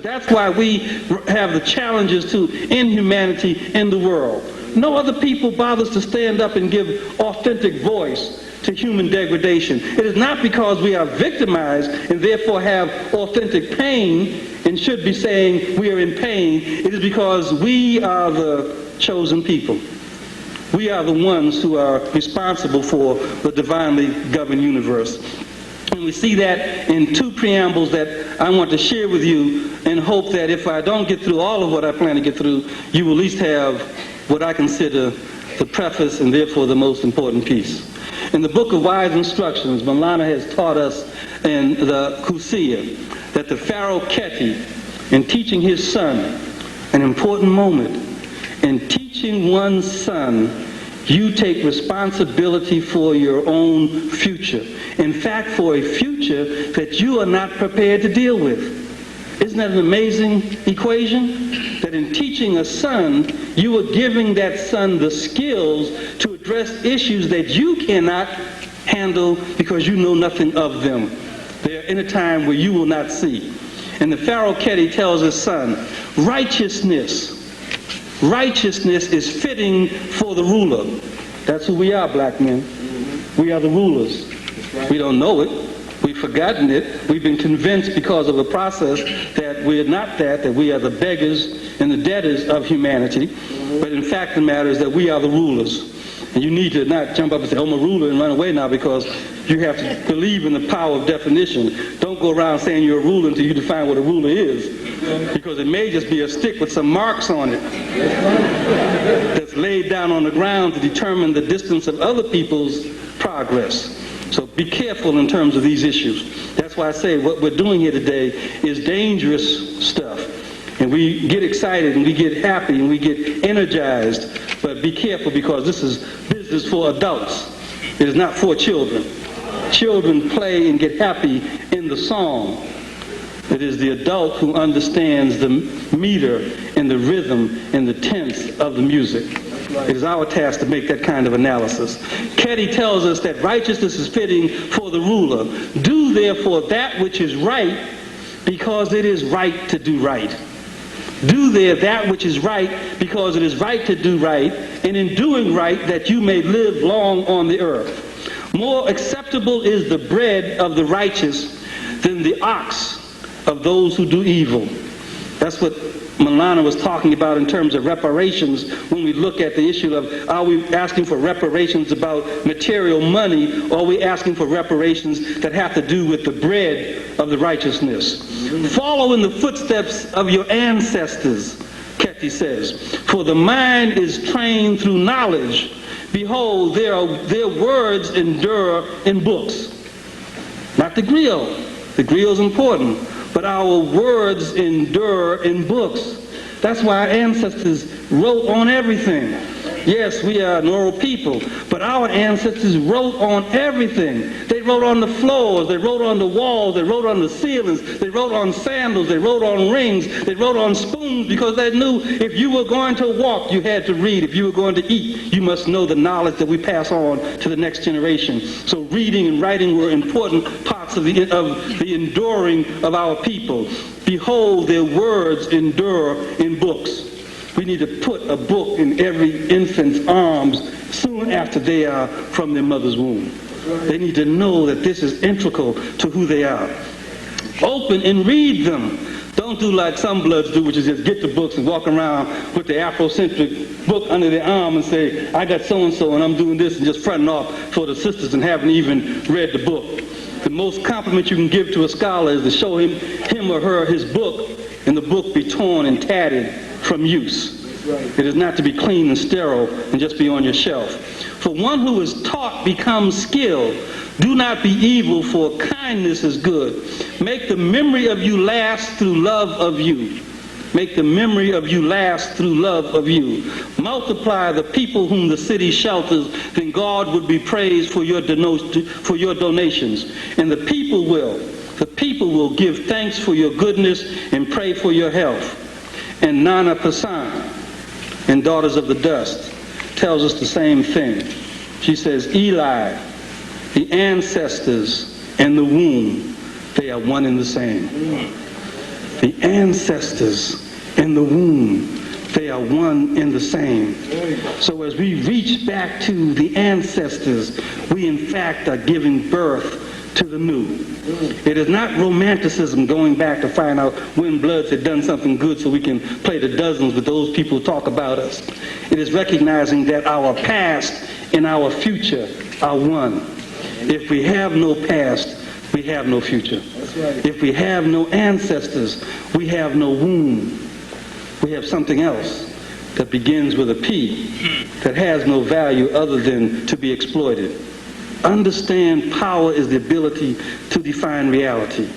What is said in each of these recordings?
That's why we have the challenges to inhumanity in the world. No other people bothers to stand up and give authentic voice to human degradation. It is not because we are victimized and therefore have authentic pain and should be saying we are in pain. It is because we are the chosen people. We are the ones who are responsible for the divinely governed universe. And we see that in two preambles that I want to share with you, and hope that if I don't get through all of what I plan to get through, you will at least have what I consider the preface and therefore the most important piece. In the Book of Wise Instructions, Maulana has taught us in the Kusiyya that the Pharaoh Keti, in teaching his son, an important moment, in teaching one's son, you take responsibility for your own future. In fact, for a future that you are not prepared to deal with. Isn't that an amazing equation? That in teaching a son, you are giving that son the skills to address issues that you cannot handle because you know nothing of them. They're in a time where you will not see. And the Pharaoh Keti tells his son, righteousness is fitting for the ruler. That's who we are, black men. We are the rulers. We don't know it. We've forgotten it. We've been convinced because of the process that we're not that we are the beggars and the debtors of humanity. But in fact, the matter is that we are the rulers. And you need to not jump up and say, oh, I'm a ruler, and run away now, because you have to believe in the power of definition. Don't go around saying you're a ruler until you define what a ruler is. Because it may just be a stick with some marks on it that's laid down on the ground to determine the distance of other people's progress. So be careful in terms of these issues. That's why I say what we're doing here today is dangerous stuff. And we get excited and we get happy and we get energized. But be careful, because this is business for adults. It is not for children. Children play and get happy in the song. It is the adult who understands the meter and the rhythm and the tense of the music. It is our task to make that kind of analysis. Keti tells us that righteousness is fitting for the ruler. Do therefore that which is right, because it is right to do right. Do there that which is right, because it is right to do right, and in doing right that you may live long on the earth. More acceptable is the bread of the righteous than the ox of those who do evil. That's what Maulana was talking about in terms of reparations when we look at the issue of, are we asking for reparations about material money, or are we asking for reparations that have to do with the bread of the righteousness? Follow in the footsteps of your ancestors, Keti says, for the mind is trained through knowledge. Behold, their words endure in books. Not the griot. The griot is important. But our words endure in books. That's why our ancestors wrote on everything. Yes, we are an oral people, but our ancestors wrote on everything. They wrote on the floors, they wrote on the walls, they wrote on the ceilings, they wrote on sandals, they wrote on rings, they wrote on spoons, because they knew if you were going to walk, you had to read. If you were going to eat, you must know the knowledge that we pass on to the next generation. So reading and writing were important parts of the enduring of our people. Behold, their words endure in books. We need to put a book in every infant's arms soon after they are from their mother's womb. They need to know that this is integral to who they are. Open and read them. Don't do like some bloods do, which is just get the books and walk around with the Afrocentric book under their arm and say, I got so-and-so and I'm doing this, and just fronting off for the sisters and haven't even read the book. The most compliment you can give to a scholar is to show him or her his book, and the book be torn and tattered from use. It is not to be clean and sterile and just be on your shelf. For one who is taught becomes skilled. Do not be evil, for kindness is good. Make the memory of you last through love of you. Make the memory of you last through love of you. Multiply the people whom the city shelters, then God would be praised for your donations. And the people will give thanks for your goodness and pray for your health. And Nana Passan, in Daughters of the Dust, tells us the same thing. She says, Eli, the ancestors, and the womb, they are one and the same. the ancestors in the womb, they are one and the same. So as we reach back to the ancestors, we in fact are giving birth to the new. It is not romanticism going back to find out when Bloods had done something good so we can play the dozens with those people who talk about us. It is recognizing that our past and our future are one. If we have no past, we have no future. If we have no ancestors, we have no womb. We have something else that begins with a P that has no value other than to be exploited. Understand power is the ability to define reality.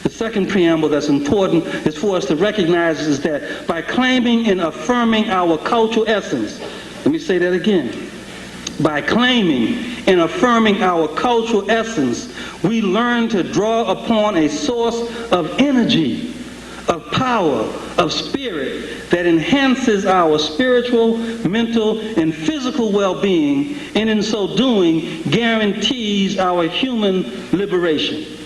The second preamble that's important is for us to recognize is that by claiming and affirming our cultural essence, let me say that again. By claiming and affirming our cultural essence, we learn to draw upon a source of energy, of power, of spirit that enhances our spiritual, mental, and physical well-being, and in so doing guarantees our human liberation.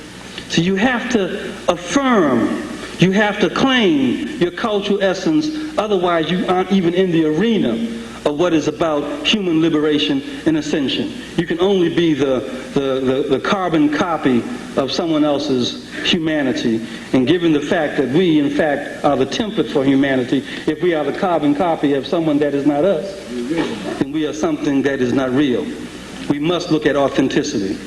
So you have to affirm, you have to claim your cultural essence, otherwise you aren't even in the arena of what is about human liberation and ascension. You can only be the carbon copy of someone else's humanity. And given the fact that we, in fact, are the template for humanity, if we are the carbon copy of someone that is not us, then we are something that is not real. We must look at authenticity.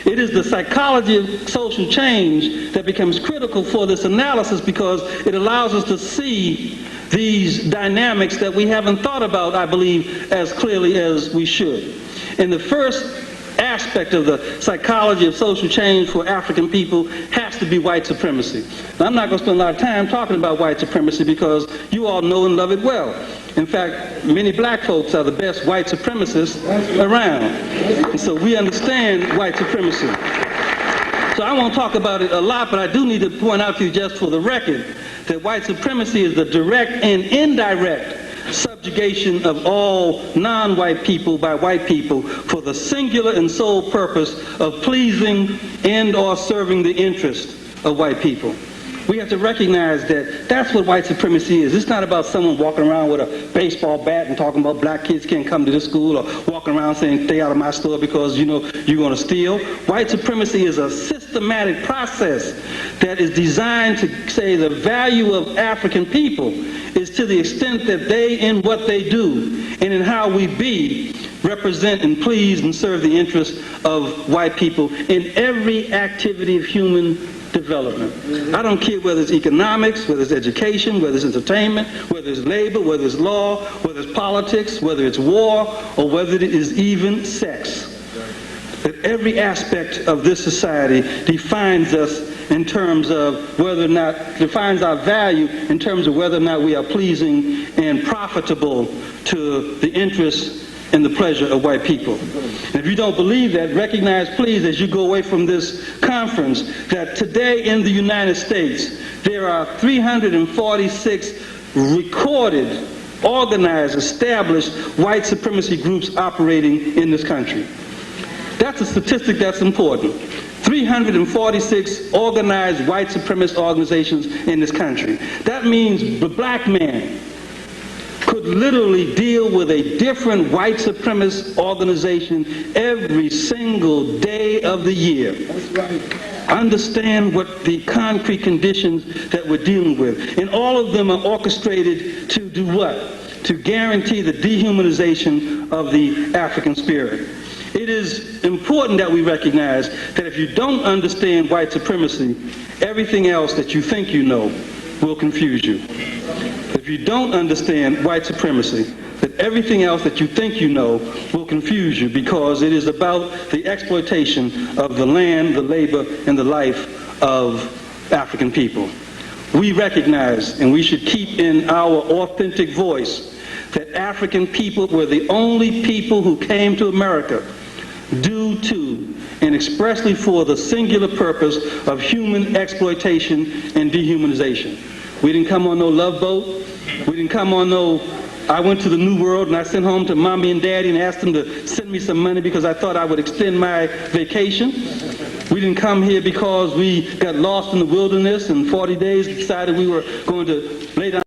It is the psychology of social change that becomes critical for this analysis because it allows us to see these dynamics that we haven't thought about, I believe, as clearly as we should. And the first aspect of the psychology of social change for African people has to be white supremacy. Now, I'm not going to spend a lot of time talking about white supremacy because you all know and love it well. In fact, many black folks are the best white supremacists around. And so we understand white supremacy. So I won't talk about it a lot, but I do need to point out to you just for the record that white supremacy is the direct and indirect subjugation of all non-white people by white people for the singular and sole purpose of pleasing and or serving the interest of white people. We have to recognize that that's what white supremacy is. It's not about someone walking around with a baseball bat and talking about black kids can't come to this school, or walking around saying stay out of my store because you know you're going to steal. White supremacy is a systematic process that is designed to say the value of African people is to the extent that they, in what they do and in how we be, represent and please and serve the interests of white people in every activity of human development. I don't care whether it's economics, whether it's education, whether it's entertainment, whether it's labor, whether it's law, whether it's politics, whether it's war, or whether it is even sex. That every aspect of this society defines us in terms of whether or not, defines our value in terms of whether or not we are pleasing and profitable to the interests and the pleasure of white people. And if you don't believe that, recognize, please, as you go away from this conference, that today in the United States, there are 346 recorded, organized, established white supremacy groups operating in this country. That's a statistic that's important. 346 organized white supremacist organizations in this country. That means the black man could literally deal with a different white supremacist organization every single day of the year. That's right. Understand what the concrete conditions that we're dealing with. And all of them are orchestrated to do what? To guarantee the dehumanization of the African spirit. It is important that we recognize that if you don't understand white supremacy, everything else that you think you know will confuse you. If you don't understand white supremacy, that everything else that you think you know will confuse you, because it is about the exploitation of the land, the labor, and the life of African people. We recognize, and we should keep in our authentic voice, that African people were the only people who came to America due to and expressly for the singular purpose of human exploitation and dehumanization. We didn't come on no love boat. We didn't come on no, I went to the New World and I sent home to mommy and daddy and asked them to send me some money because I thought I would extend my vacation. We didn't come here because we got lost in the wilderness and 40 days decided we were going to lay down